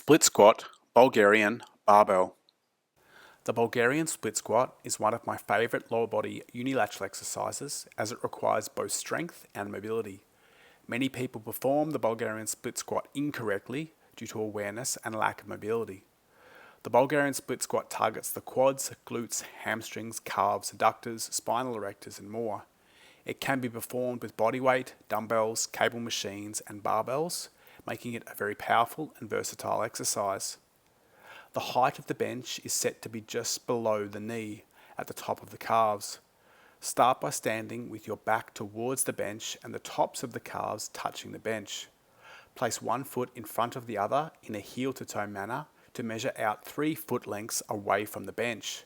Split squat, Bulgarian, barbell. The Bulgarian split squat is one of my favourite lower body unilateral exercises as it requires both strength and mobility. Many people perform the Bulgarian split squat incorrectly due to awareness and lack of mobility. The Bulgarian split squat targets the quads, glutes, hamstrings, calves, adductors, spinal erectors and more. It can be performed with bodyweight, dumbbells, cable machines and barbells, making it a very powerful and versatile exercise. The height of the bench is set to be just below the knee, at the top of the calves. Start by standing with your back towards the bench and the tops of the calves touching the bench. Place one foot in front of the other in a heel-to-toe manner to measure out 3 foot lengths away from the bench.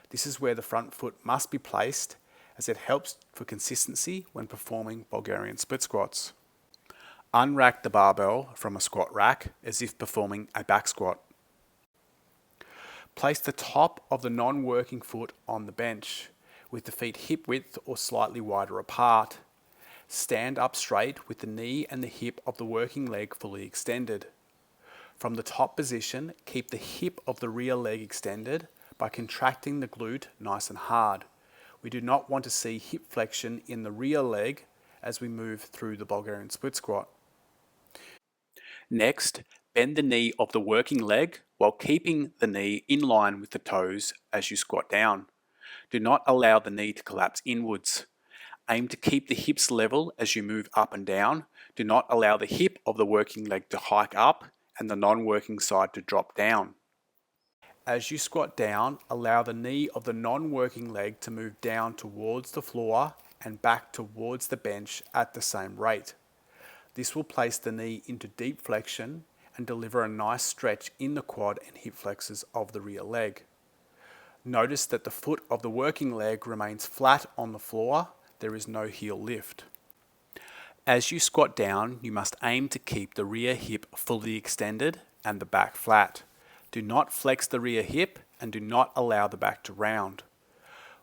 This is where the front foot must be placed, as it helps for consistency when performing Bulgarian split squats. Unrack the barbell from a squat rack as if performing a back squat. Place the top of the non-working foot on the bench, with the feet hip width or slightly wider apart. Stand up straight with the knee and the hip of the working leg fully extended. From the top position, keep the hip of the rear leg extended by contracting the glute nice and hard. We do not want to see hip flexion in the rear leg as we move through the Bulgarian split squat. Next, bend the knee of the working leg while keeping the knee in line with the toes as you squat down. Do not allow the knee to collapse inwards. Aim to keep the hips level as you move up and down. Do not allow the hip of the working leg to hike up and the non-working side to drop down. As you squat down, allow the knee of the non-working leg to move down towards the floor and back towards the bench at the same rate. This will place the knee into deep flexion and deliver a nice stretch in the quad and hip flexors of the rear leg. Notice that the foot of the working leg remains flat on the floor. There is no heel lift. As you squat down, you must aim to keep the rear hip fully extended and the back flat. Do not flex the rear hip and do not allow the back to round.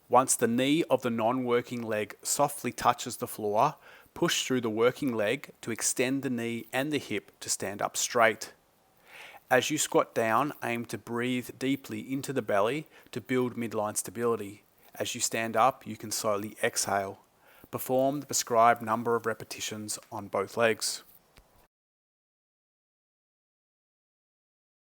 Once the knee of the non-working leg softly touches the floor, push through the working leg to extend the knee and the hip to stand up straight. As you squat down, aim to breathe deeply into the belly to build midline stability. As you stand up, you can slowly exhale. Perform the prescribed number of repetitions on both legs.